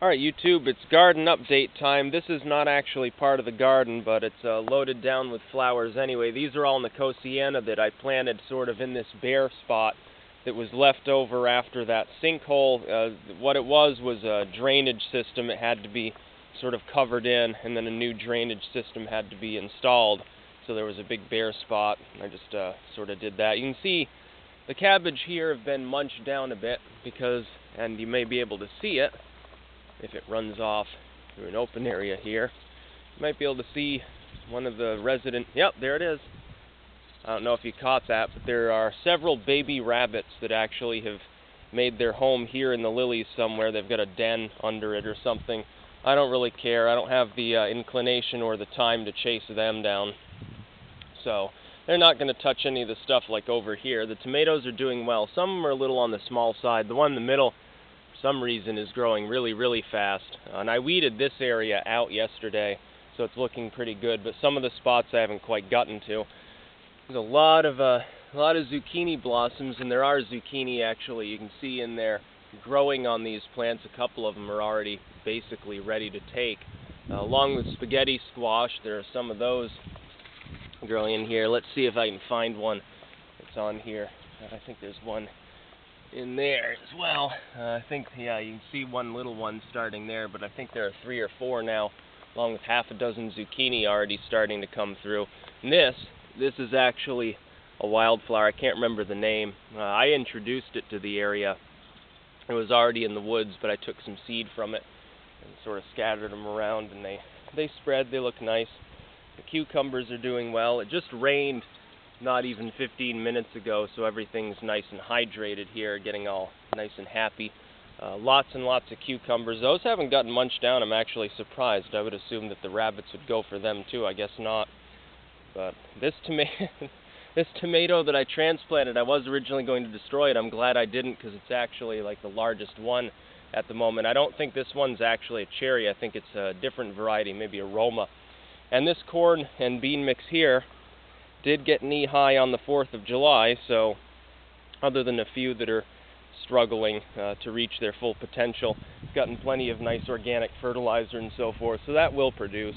Alright YouTube, it's garden update time. This is not actually part of the garden, but it's loaded down with flowers anyway. These are all Nicotiana that I planted sort of in this bare spot that was left over after that sinkhole. What it was a drainage system. It had to be sort of covered in, and then a new drainage system had to be installed. So there was a big bare spot. I just sort of did that. You can see the cabbage here have been munched down a bit because, and you may be able to see it, if it runs off through an open area here. You might be able to see one of the resident, yep, there it is. I don't know if you caught that, but there are several baby rabbits that actually have made their home here in the lilies somewhere. They've got a den under it or something. I don't really care. I don't have the inclination or the time to chase them down. So they're not going to touch any of the stuff like over here. The tomatoes are doing well. Some of them are a little on the small side. The one in the middle, some reason, is growing really fast, and I weeded this area out yesterday, so it's looking pretty good, but some of the spots I haven't quite gotten to. There's a lot of zucchini blossoms, and there are zucchini actually, you can see in there growing on these plants. A couple of them are already basically ready to take. Along with spaghetti squash, there are some of those growing in here. Let's see if I can find one that's on here. I think there's one in there as well. I think, yeah, you can see one little one starting there, but I think there are 3 or 4 now, along with half a dozen zucchini already starting to come through. And this is actually a wildflower. I can't remember the name. I introduced it to the area. It was already in the woods, but I took some seed from it and sort of scattered them around, and they spread. They look nice. The cucumbers are doing well. It just rained not even 15 minutes ago, so everything's nice and hydrated here, getting all nice and happy. Lots and lots of cucumbers. Those haven't gotten munched down. I'm actually surprised. I would assume that the rabbits would go for them too. I guess not. But this tomato that I transplanted, I was originally going to destroy it. I'm glad I didn't, because it's actually like the largest one at the moment. I don't think this one's actually a cherry. I think it's a different variety, maybe a Roma. And this corn and bean mix here did get knee-high on the 4th of July, so other than a few that are struggling to reach their full potential, it's gotten plenty of nice organic fertilizer and so forth, so that will produce.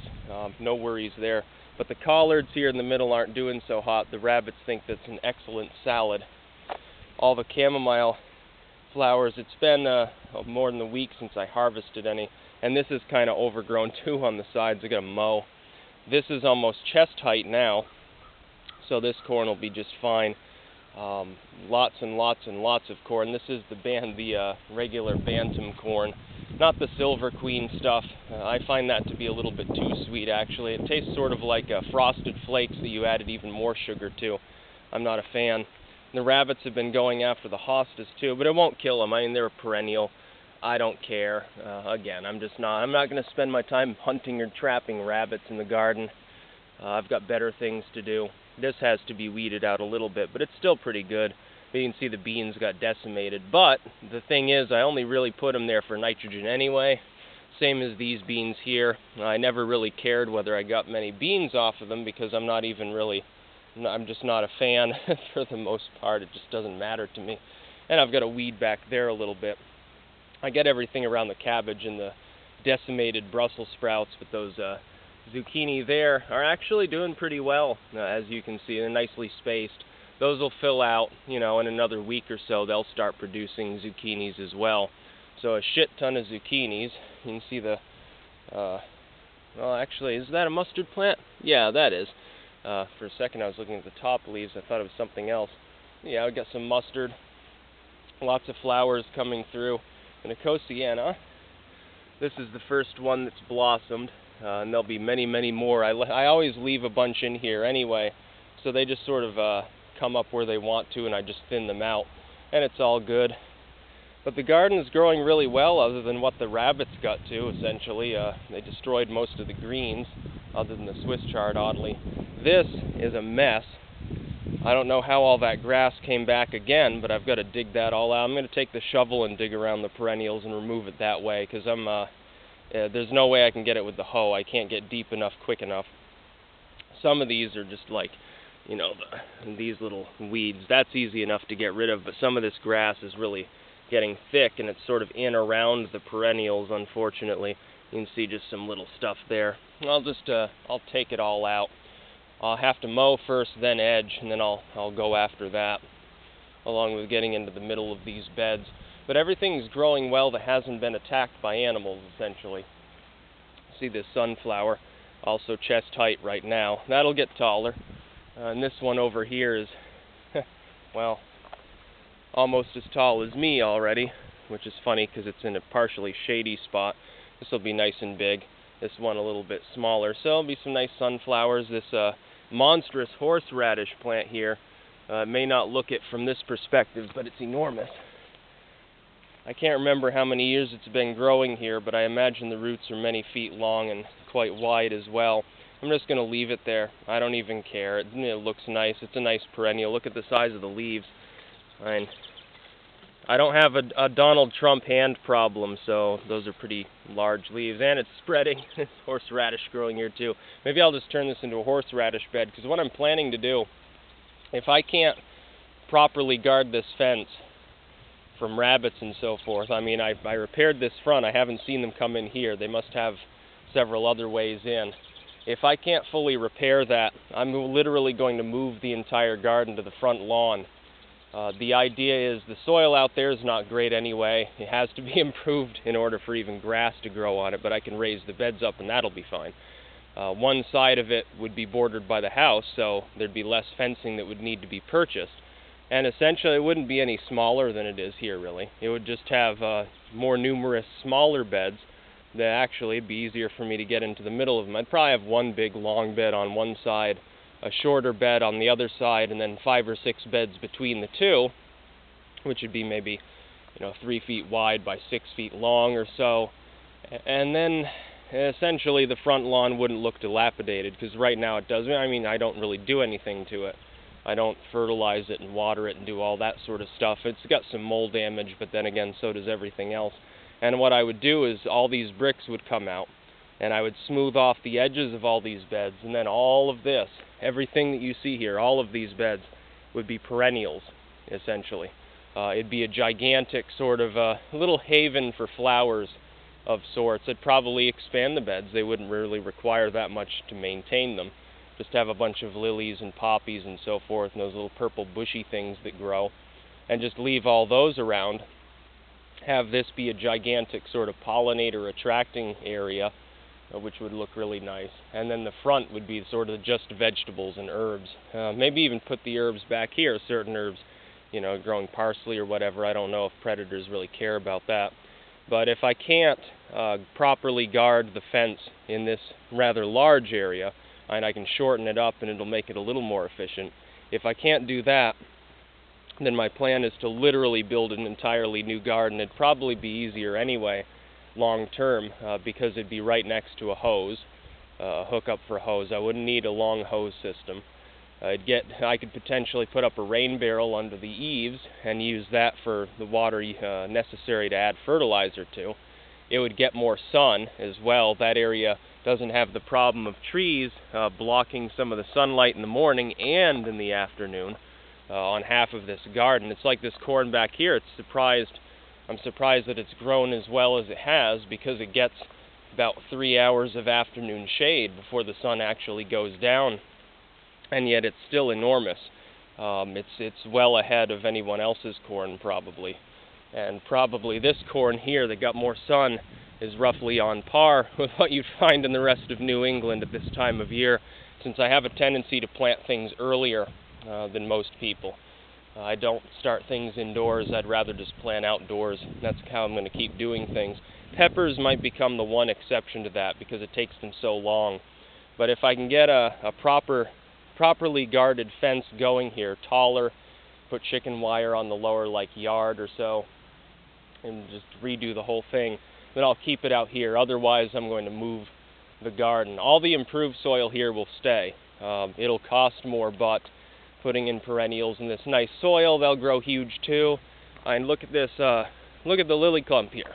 No worries there. But the collards here in the middle aren't doing so hot. The rabbits think that's an excellent salad. All the chamomile flowers, it's been more than a week since I harvested any, and this is kind of overgrown too on the sides. I got to mow. This is almost chest height now, so this corn will be just fine. Lots and lots of corn. This is the regular bantam corn, not the Silver Queen stuff. I find that to be a little bit too sweet, actually. It tastes sort of like frosted flakes that you added even more sugar to. I'm not a fan. The rabbits have been going after the hostas too, but it won't kill them. I mean, they're a perennial. I don't care. Again, I'm not going to spend my time hunting or trapping rabbits in the garden. I've got better things to do. This has to be weeded out a little bit, but it's still pretty good. You can see the beans got decimated. But the thing is, I only really put them there for nitrogen anyway. Same as these beans here. I never really cared whether I got many beans off of them, because I'm just not a fan for the most part. It just doesn't matter to me. And I've got a weed back there a little bit. I get everything around the cabbage and the decimated Brussels sprouts, but those zucchini there are actually doing pretty well. As you can see, they're nicely spaced. Those will fill out, in another week or so. They'll start producing zucchinis as well. So a shit ton of zucchinis. You can see well, actually, is that a mustard plant? Yeah, that is. For a second I was looking at the top leaves. I thought it was something else. Yeah, I got some mustard. Lots of flowers coming through. And Nicotiana, this is the first one that's blossomed. And there'll be many more. I always leave a bunch in here anyway, so they just sort of come up where they want to, and I just thin them out, and it's all good. But the garden is growing really well, other than what the rabbits got to, essentially. They destroyed most of the greens, other than the Swiss chard, oddly. This is a mess. I don't know how all that grass came back again, but I've got to dig that all out. I'm going to take the shovel and dig around the perennials and remove it that way, because there's no way I can get it with the hoe. I can't get deep enough quick enough. Some of these are just like, these little weeds. That's easy enough to get rid of, but some of this grass is really getting thick, and it's sort of in around the perennials, unfortunately. You can see just some little stuff there. I'll take it all out. I'll have to mow first, then edge, and then I'll go after that, along with getting into the middle of these beds. But everything's growing well that hasn't been attacked by animals, essentially. See this sunflower, also chest height right now. That'll get taller. And this one over here is, well, almost as tall as me already, which is funny because it's in a partially shady spot. This will be nice and big. This one a little bit smaller. So there'll be some nice sunflowers. This monstrous horseradish plant here may not look it from this perspective, but it's enormous. I can't remember how many years it's been growing here, but I imagine the roots are many feet long and quite wide as well. I'm just going to leave it there. I don't even care. It looks nice. It's a nice perennial. Look at the size of the leaves. I don't have a Donald Trump hand problem, so those are pretty large leaves. And it's spreading. There's horseradish growing here too. Maybe I'll just turn this into a horseradish bed, because what I'm planning to do, if I can't properly guard this fence from rabbits and so forth, I mean, I repaired this front. I haven't seen them come in here. They must have several other ways in. If I can't fully repair that, I'm literally going to move the entire garden to the front lawn. The idea is the soil out there is not great anyway. It has to be improved in order for even grass to grow on it, but I can raise the beds up and that'll be fine. One side of it would be bordered by the house, so there'd be less fencing that would need to be purchased. And essentially it wouldn't be any smaller than it is here, really. It would just have more numerous smaller beds that actually it'd be easier for me to get into the middle of them. I'd probably have one big long bed on one side, a shorter bed on the other side, and then 5 or 6 beds between the two, which would be maybe 3 feet wide by 6 feet long or so. And then essentially the front lawn wouldn't look dilapidated, because right now it does. I mean, I don't really do anything to it. I don't fertilize it and water it and do all that sort of stuff. It's got some mold damage, but then again, so does everything else. And what I would do is all these bricks would come out, and I would smooth off the edges of all these beds, and then all of this, everything that you see here, all of these beds would be perennials, essentially. It'd be a gigantic sort of little haven for flowers of sorts. It'd probably expand the beds. They wouldn't really require that much to maintain them. Just have a bunch of lilies and poppies and so forth, and those little purple bushy things that grow, and just leave all those around. Have this be a gigantic sort of pollinator attracting area, which would look really nice. And then the front would be sort of just vegetables and herbs. Maybe even put the herbs back here, certain herbs, growing parsley or whatever. I don't know if predators really care about that. But if I can't properly guard the fence in this rather large area, and I can shorten it up and it'll make it a little more efficient. If I can't do that, then my plan is to literally build an entirely new garden. It'd probably be easier anyway, long term, because it'd be right next to a hose, a hookup for a hose. I wouldn't need a long hose system. I could potentially put up a rain barrel under the eaves and use that for the water necessary to add fertilizer to. It would get more sun as well. That area doesn't have the problem of trees blocking some of the sunlight in the morning and in the afternoon on half of this garden. It's like this corn back here. I'm surprised that it's grown as well as it has, because it gets about 3 hours of afternoon shade before the sun actually goes down, and yet it's still enormous. It's well ahead of anyone else's corn probably. And probably this corn here that got more sun is roughly on par with what you'd find in the rest of New England at this time of year, since I have a tendency to plant things earlier than most people. I don't start things indoors. I'd rather just plant outdoors. That's how I'm going to keep doing things. Peppers might become the one exception to that, because it takes them so long. But if I can get a properly guarded fence going here, taller, put chicken wire on the lower yard or so, and just redo the whole thing, then I'll keep it out here. Otherwise, I'm going to move the garden. All the improved soil here will stay. It'll cost more, but putting in perennials in this nice soil, they'll grow huge too. And look at this, look at the lily clump here.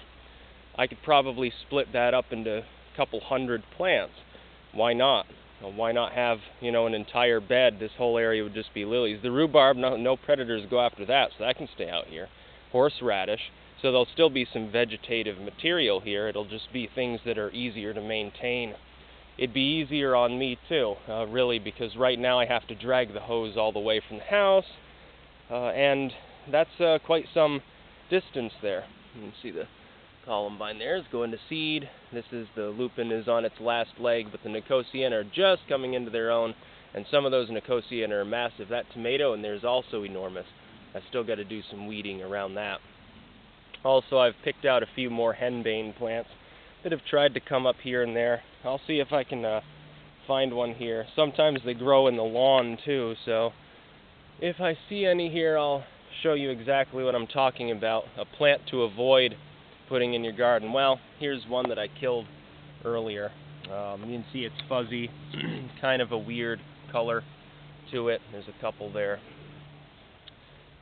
I could probably split that up into a couple hundred plants. Why not? Why not have, an entire bed? This whole area would just be lilies. The rhubarb, no predators go after that, so that can stay out here. Horseradish, So there'll still be some vegetative material here. It'll just be things that are easier to maintain. It'd be easier on me too, really, because right now I have to drag the hose all the way from the house, and that's quite some distance there. You can see the columbine there is going to seed. This is the lupin is on its last leg, but the Nicotiana are just coming into their own, and some of those Nicotiana are massive. That tomato in there is also enormous. I've still got to do some weeding around that. Also, I've picked out a few more henbane plants that have tried to come up here and there. I'll see if I can find one here. Sometimes they grow in the lawn too, so if I see any here, I'll show you exactly what I'm talking about. A plant to avoid putting in your garden. Well, here's one that I killed earlier. You can see it's fuzzy, kind of a weird color to it. There's a couple there.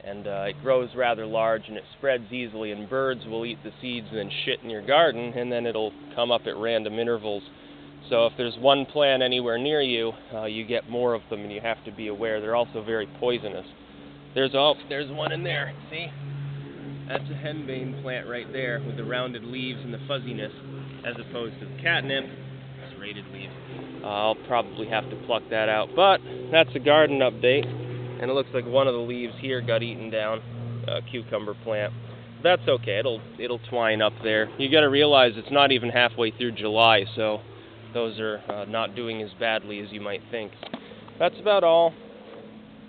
And it grows rather large and it spreads easily, and birds will eat the seeds and then shit in your garden, and then it'll come up at random intervals. So if there's one plant anywhere near you, you get more of them, and you have to be aware. They're also very poisonous. There's one in there. See? That's a henbane plant right there with the rounded leaves and the fuzziness, as opposed to the catnip, serrated leaves. I'll probably have to pluck that out, but that's a garden update. And it looks like one of the leaves here got eaten down, a cucumber plant. That's okay, it'll twine up there. You got to realize it's not even halfway through July, so those are not doing as badly as you might think. That's about all.